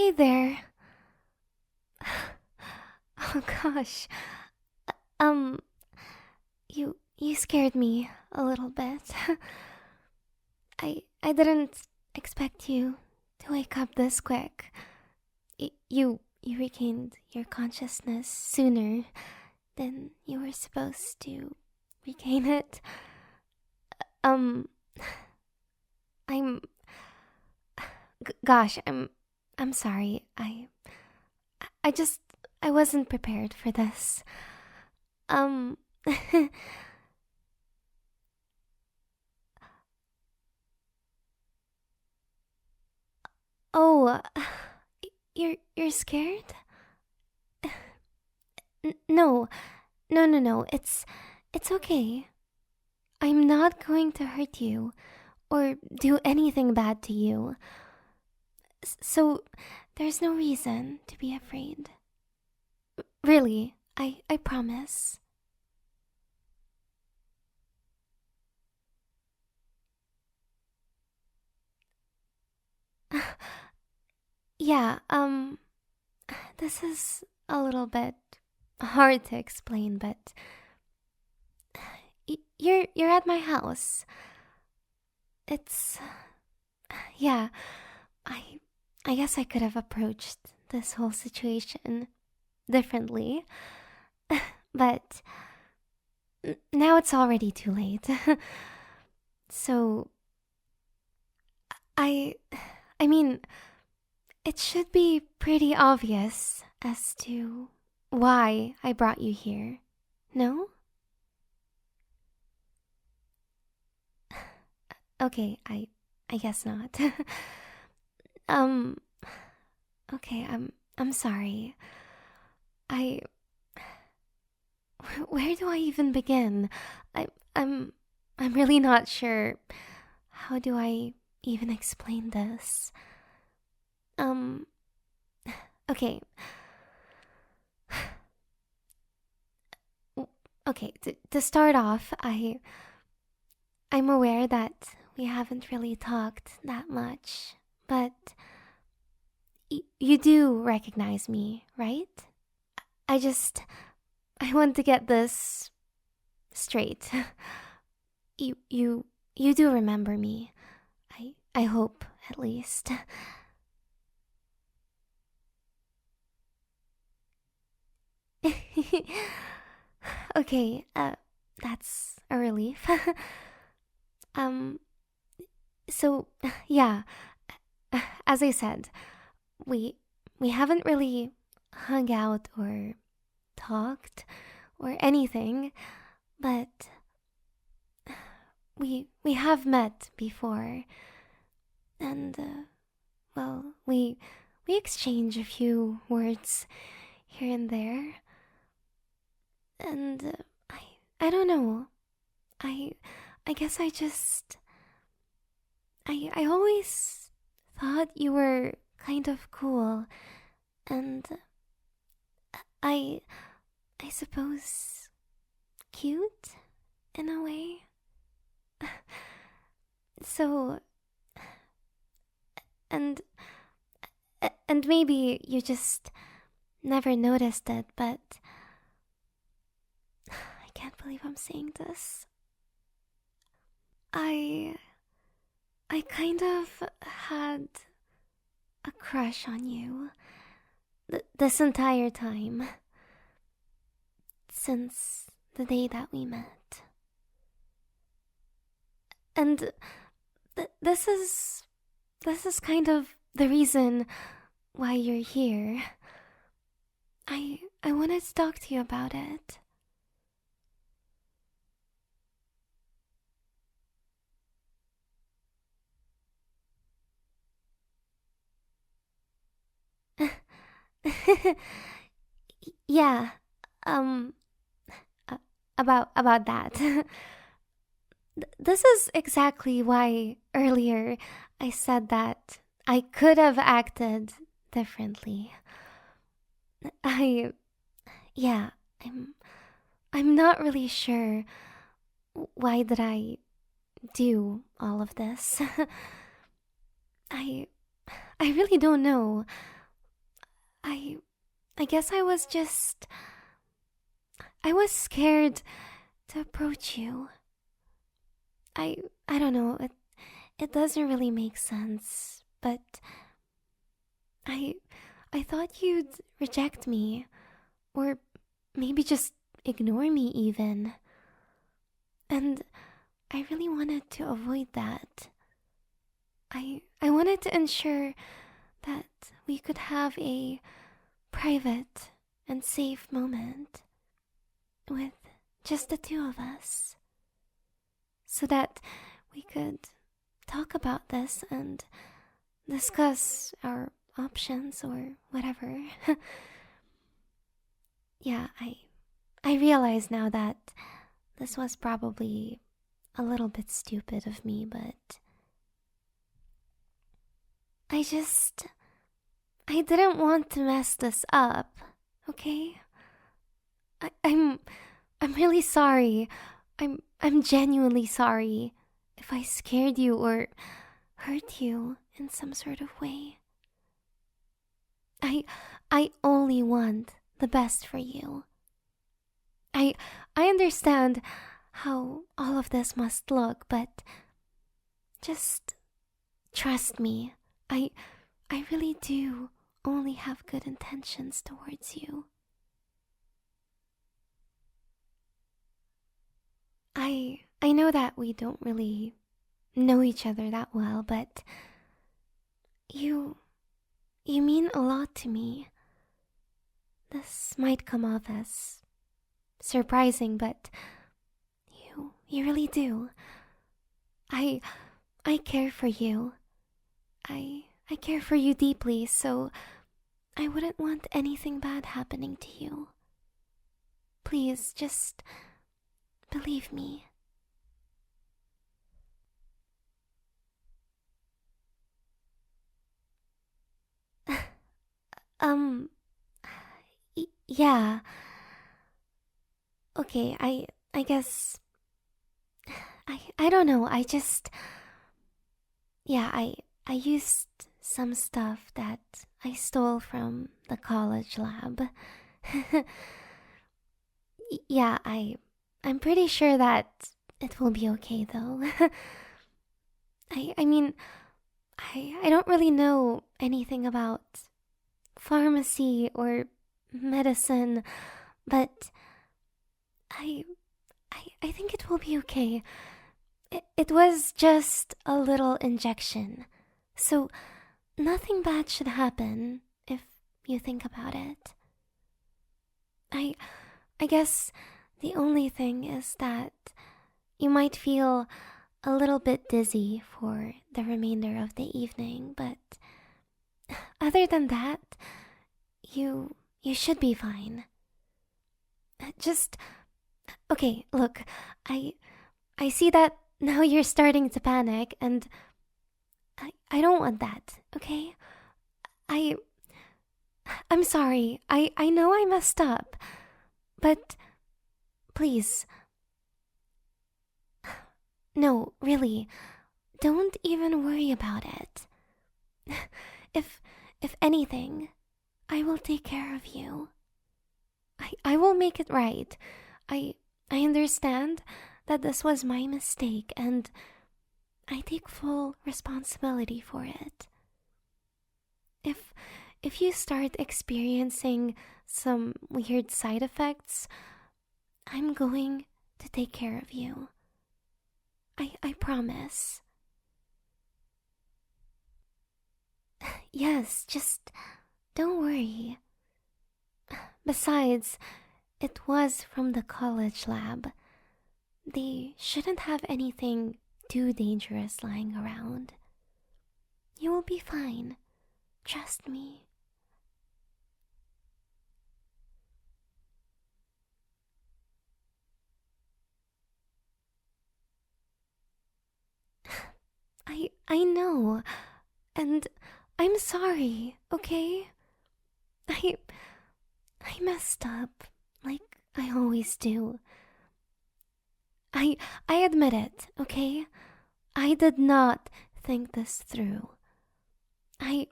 Hey there. Oh gosh. Um, you scared me a little bit. I didn't expect you to wake up this quick. You regained your consciousness sooner than you were supposed to regain it. Um, I'm gosh, I'm sorry. I just I wasn't prepared for this. Um Oh, you're scared? No. No. It's okay. I'm not going to hurt you or do anything bad to you. So there's no reason to be afraid. Really, I promise. Yeah, this is a little bit hard to explain, but you're at my house. It's yeah, I I guess I could have approached this whole situation differently, but now it's already too late. So I I mean, it should be pretty obvious as to why I brought you here. No? Okay, I guess not. um okay, I'm sorry. I where do I even begin? I I'm I'm really not sure. How do I even explain this? Um okay. Okay, to start off, I'm aware that we haven't really talked that much, but you do recognize me, right? I just I want to get this straight. You do remember me. I hope at least. Okay, that's a relief. um so yeah, as I said, we we haven't really hung out or talked or anything, but we have met before, and well, we exchange a few words here and there, and I don't know. I I guess I always thought you were kind of cool, and I I suppose cute in a way. So and and maybe you just never noticed it, but I can't believe I'm saying this. I I kind of had a crush on you this entire time since the day that we met. And this is kind of the reason why you're here. I wanted to talk to you about it. Yeah, um uh, about that. This is exactly why earlier I said that I could have acted differently. I yeah, I'm not really sure why did I do all of this. I I really don't know I I guess I was scared to approach you. I I don't know. It doesn't really make sense, but I I thought you'd reject me or maybe just ignore me even. And I really wanted to avoid that. I wanted to ensure that we could have a private and safe moment with just the two of us so that we could talk about this and discuss our options or whatever. Yeah, I realize now that this was probably a little bit stupid of me, but I didn't want to mess this up, okay? I'm really sorry. I'm genuinely sorry if I scared you or hurt you in some sort of way. I I only want the best for you. I I understand how all of this must look, but just trust me. I I really do only have good intentions towards you. I know that we don't really know each other that well, but you you mean a lot to me. This might come off as surprising, but you really do. I I care for you. I care for you deeply, so I wouldn't want anything bad happening to you. Please just believe me. um yeah. Okay, I guess I don't know. I used some stuff that I stole from the college lab. Yeah, I'm pretty sure that it will be okay though. I mean, I don't really know anything about pharmacy or medicine, but I I think it will be okay. It was just a little injection. So nothing bad should happen if you think about it. I I guess the only thing is that you might feel a little bit dizzy for the remainder of the evening, but other than that, you should be fine. Just okay, look. I I see that now you're starting to panic and I don't want that, okay? I I'm sorry. I know I messed up, but please, no, really, don't even worry about it. If if anything, I will take care of you. I will make it right. I I understand that this was my mistake and I take full responsibility for it. If if you start experiencing some weird side effects, I'm going to take care of you. I promise. Yes, just don't worry. Besides, it was from the college lab. They shouldn't have anything too dangerous lying around. You will be fine. Trust me. I know. And I'm sorry, okay? I I messed up like I always do. I I admit it, okay? I did not think this through. I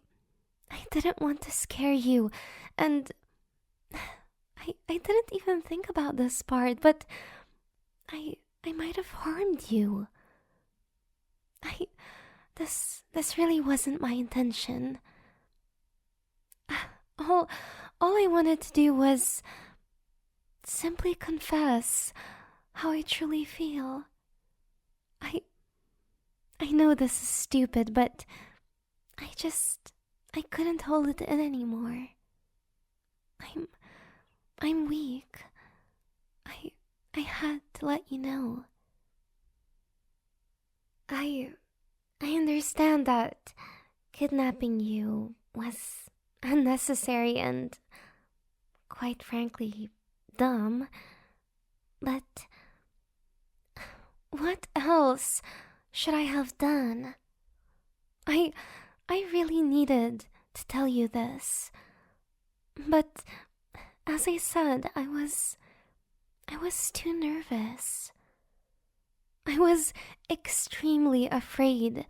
I didn't want to scare you, and I didn't even think about this part, but I might have harmed you. I this really wasn't my intention. All all I wanted to do was simply confess how I truly feel. I I know this is stupid, but I couldn't hold it in anymore. I'm I'm weak. I I had to let you know. I I understand that kidnapping you was unnecessary and, quite frankly, dumb, but what else should I have done? I I really needed to tell you this. But as I said, I was too nervous. I was extremely afraid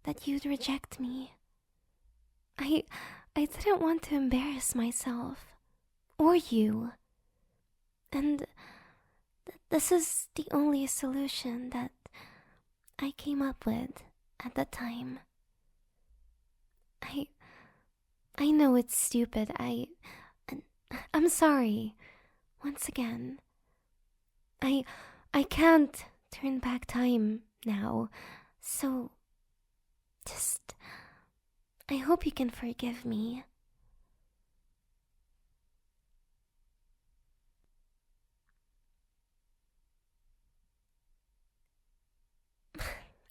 that you'd reject me. I I didn't want to embarrass myself or you. And this is the only solution that I came up with at the time. I I know it's stupid. I'm sorry. Once again. I I can't turn back time now. So just I hope you can forgive me.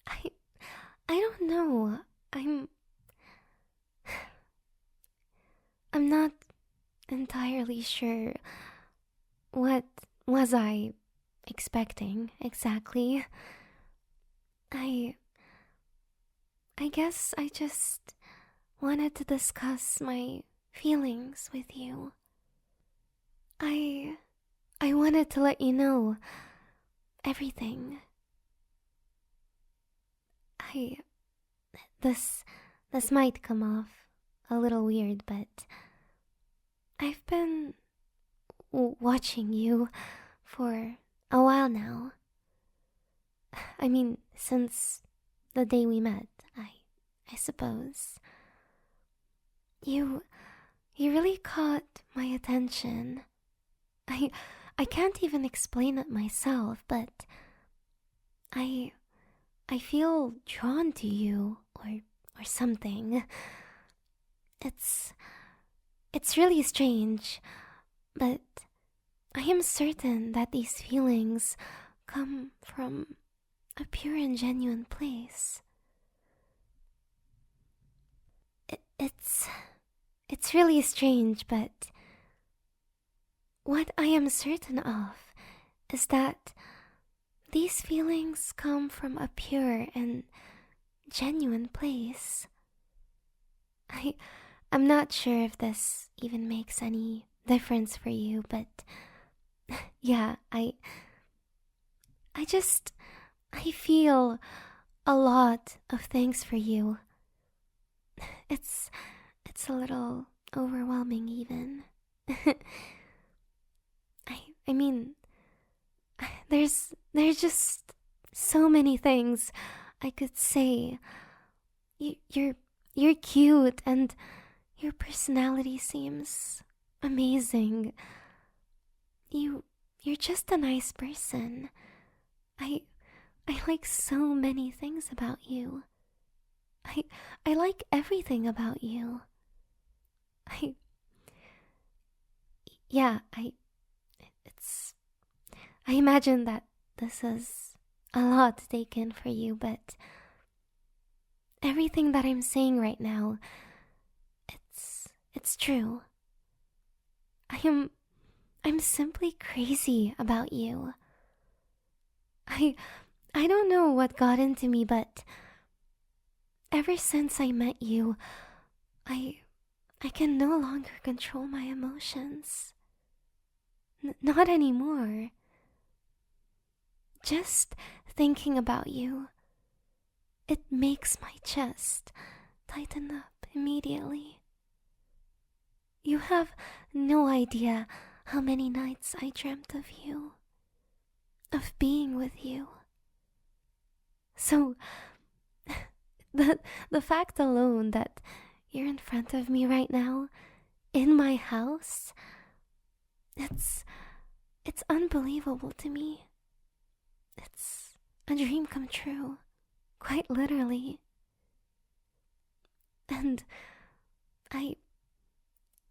I I don't know. I'm I'm not entirely sure what was I expecting exactly. I I guess I just wanted to discuss my feelings with you. I I wanted to let you know everything. I this this might come off a little weird, but I've been watching you for a while now. I mean, since the day we met, I suppose. You you really caught my attention. I I can't even explain it myself, but I I feel drawn to you or something. It's it's really strange, but I am certain that these feelings come from a pure and genuine place. It's really strange, but what I am certain of is that these feelings come from a pure and genuine place. I I'm not sure if this even makes any difference for you, but yeah, I just I feel a lot of things for you. It's it's a little overwhelming even. I mean, there's just so many things I could say. You're cute and your personality seems amazing. You're just a nice person. I I like so many things about you. I I like everything about you. I yeah, it's I imagine that this is a lot to take in for you, but everything that I'm saying right now, it's true. I am I'm simply crazy about you. I I don't know what got into me, but ever since I met you, I I can no longer control my emotions. Not anymore. Just thinking about you, it makes my chest tighten up immediately. You have no idea how many nights I dreamt of you, of being with you. So, the, the fact alone that you're in front of me right now, in my house, it's unbelievable to me. It's a dream come true, quite literally. And I,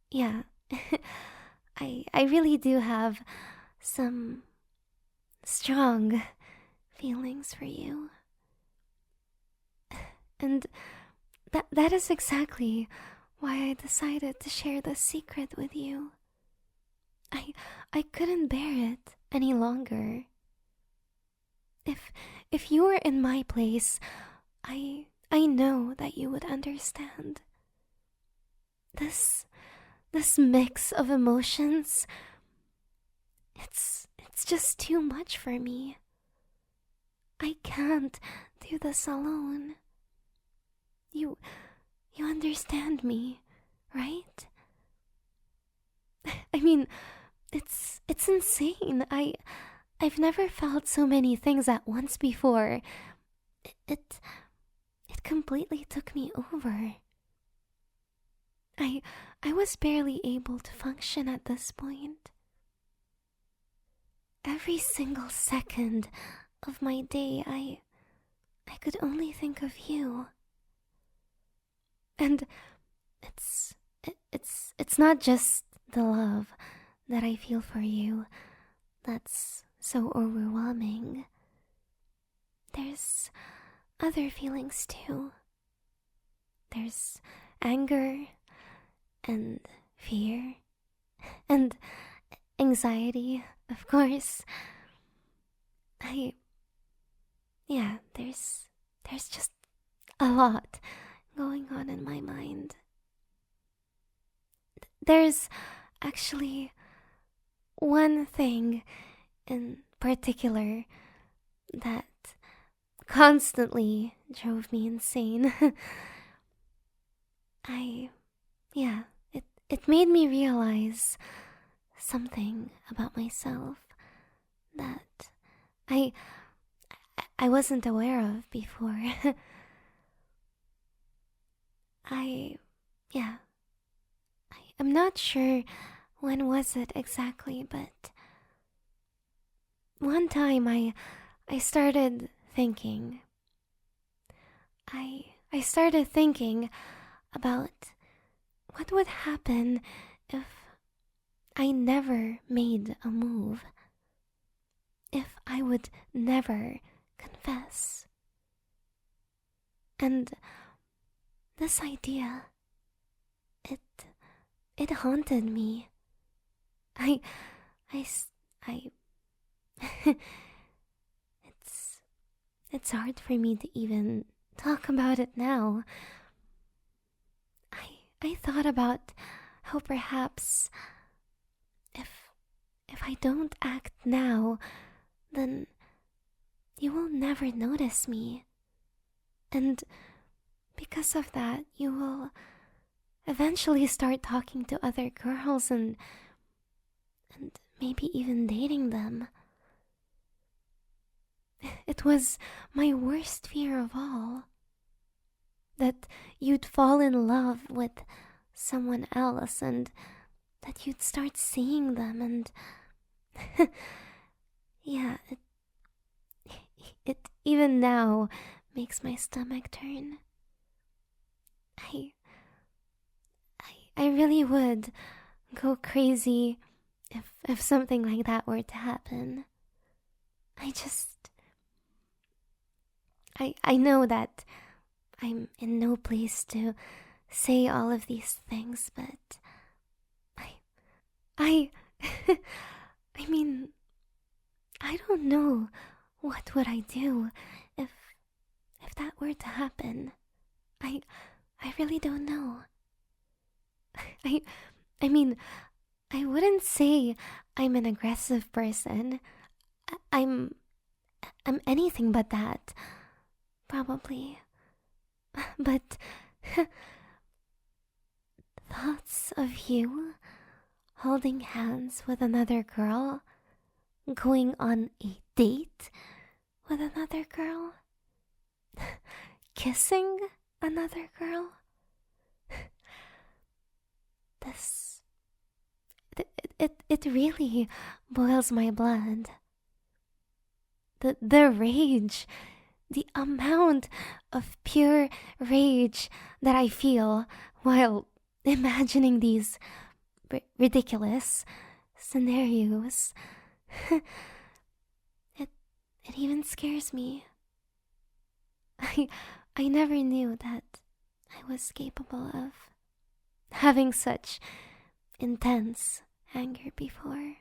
yeah, I really do have some strong feelings for you. And that is exactly why I decided to share this secret with you. I couldn't bear it any longer. If you were in my place, I know that you would understand. This mix of emotions, it's just too much for me. I can't do this alone. You understand me, right? I mean, it's insane. I've never felt so many things at once before. It completely took me over. I was barely able to function at this point. Every single second of my day, I could only think of you. And it's not just the love that I feel for you that's so overwhelming. There's other feelings too. There's anger and fear and anxiety, of course. There's just a lot going on in my mind. There's actually one thing in particular that constantly drove me insane. It made me realize something about myself that I wasn't aware of before. I'm not sure when was it exactly, but one time I started thinking. I started thinking about what would happen if I never made a move. If I would never confess. And this idea, it haunted me. I it's hard for me to even talk about it now. I thought about how perhaps if I don't act now, then you will never notice me. And because of that, you will eventually start talking to other girls and maybe even dating them. It was my worst fear of all. That you'd fall in love with someone else and that you'd start seeing them and it even now makes my stomach turn. I really would go crazy if something like that were to happen. I know that I'm in no place to say all of these things, but I mean, I don't know what would I do if that were to happen. I really don't know. I mean, I wouldn't say I'm an aggressive person. I'm anything but that. Probably. But thoughts of you holding hands with another girl, going on a date with another girl, kissing another girl. This. It really boils my blood. The rage, the amount of pure rage that I feel while imagining these ridiculous scenarios. It even scares me. I never knew that I was capable of having such intense anger before.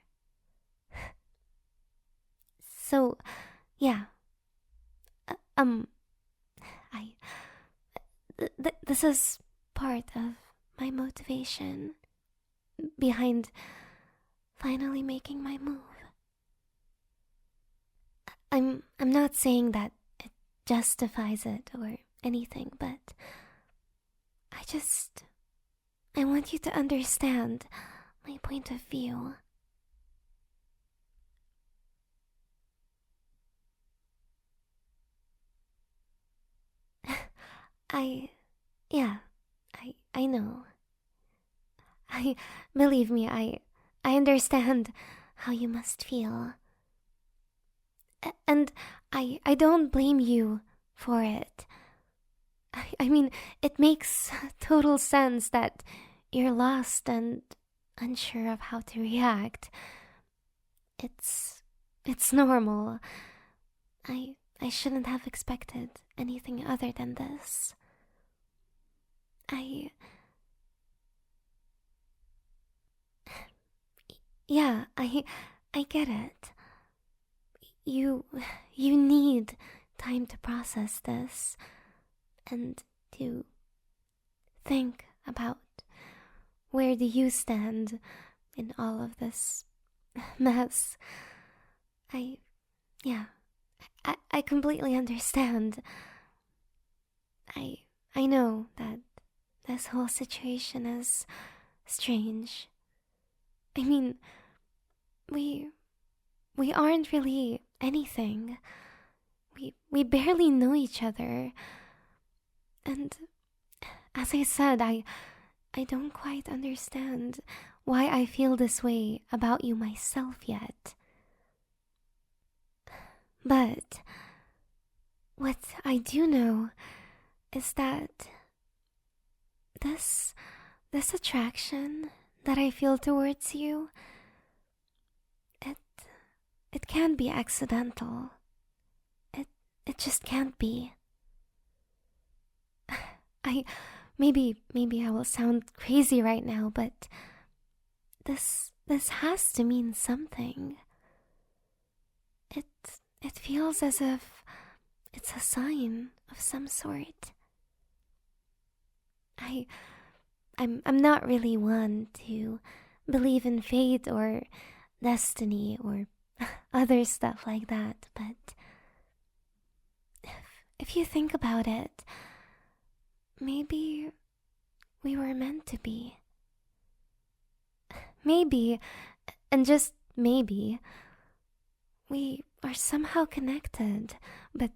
So, yeah. I this is part of my motivation behind finally making my move. I'm not saying that it justifies it or anything, but I want you to understand my point of view. Yeah, I know. Believe me, I understand how you must feel. And I don't blame you for it. I mean, it makes total sense that you're lost and unsure of how to react. It's normal. I shouldn't have expected anything other than this. Yeah, I get it. You need time to process this and to think about where do you stand in all of this mess. Yeah, I completely understand. I know that this whole situation is strange. I mean, we aren't really anything. We barely know each other. And as I said, I don't quite understand why I feel this way about you myself yet. But what I do know is that this attraction that I feel towards you, it can be accidental. It just can't be. Maybe I will sound crazy right now, but this has to mean something. It feels as if it's a sign of some sort. I'm not really one to believe in fate or destiny or other stuff like that, but if you think about it, maybe we were meant to be. Maybe, and just maybe, we are somehow connected, but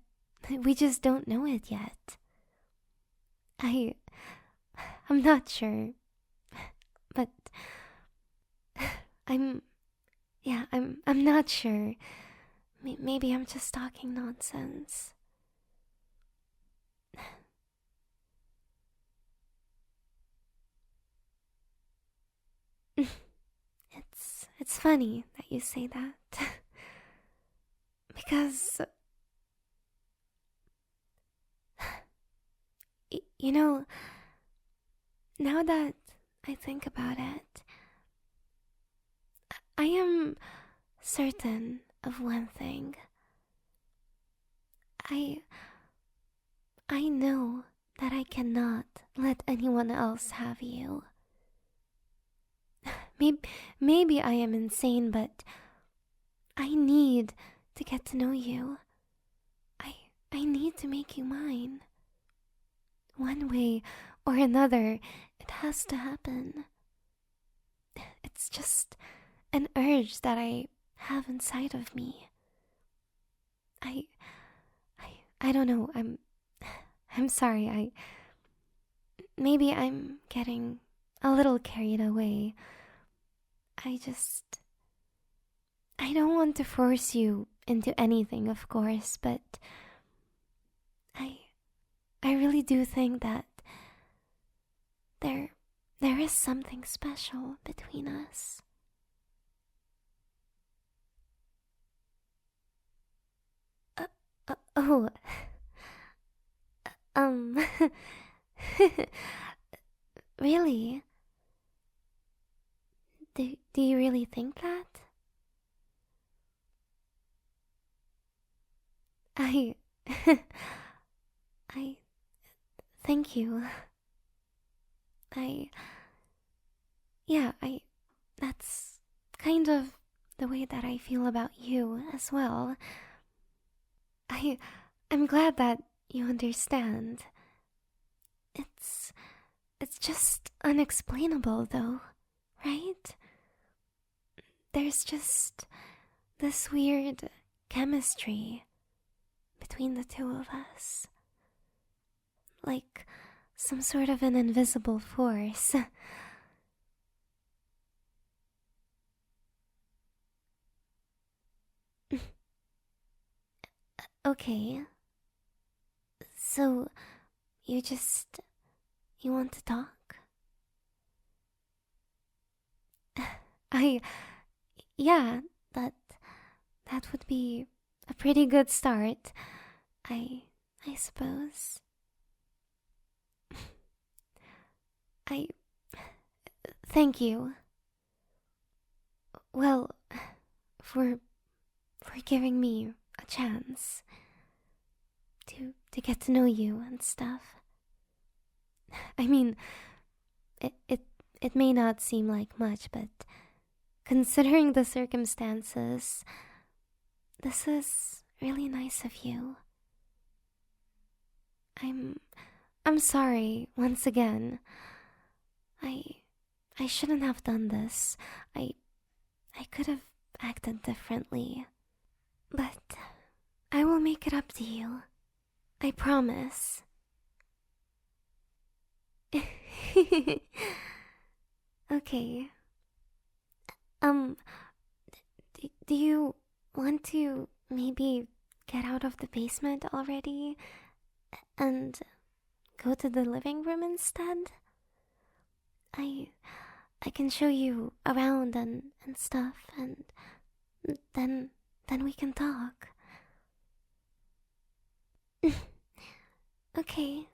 we just don't know it yet. I'm not sure, but I'm not sure. Maybe I'm just talking nonsense. It's funny that you say that. Because you know, now that I think about it, I am certain of one thing. I know that I cannot let anyone else have you. Maybe I am insane, but I need to get to know you. I need to make you mine. One way or another, it has to happen. It's just an urge that I have inside of me. I I don't know. I'm sorry. Maybe I'm getting a little carried away. I don't want to force you into anything, of course, but I I really do think that there is something special between us. Oh, um, really? Do you really think that? I, I, thank you. I, yeah, that's kind of the way that I feel about you as well. I, I'm glad that you understand. It's, it's just unexplainable though, right? There's just this weird chemistry between the two of us. Like some sort of an invisible force. Okay, so you want to talk? I, yeah, that, that would be a pretty good start. I, I suppose. I, thank you. Well, for, for giving me a chance to get to know you and stuff. I mean, it may not seem like much, but considering the circumstances, this is really nice of you. I'm I'm sorry once again. I I shouldn't have done this. I I could have acted differently. But I will make it up to you. I promise. Okay. Um, do you want to maybe get out of the basement already and go to the living room instead? I I can show you around and stuff, and then we can talk. Okay.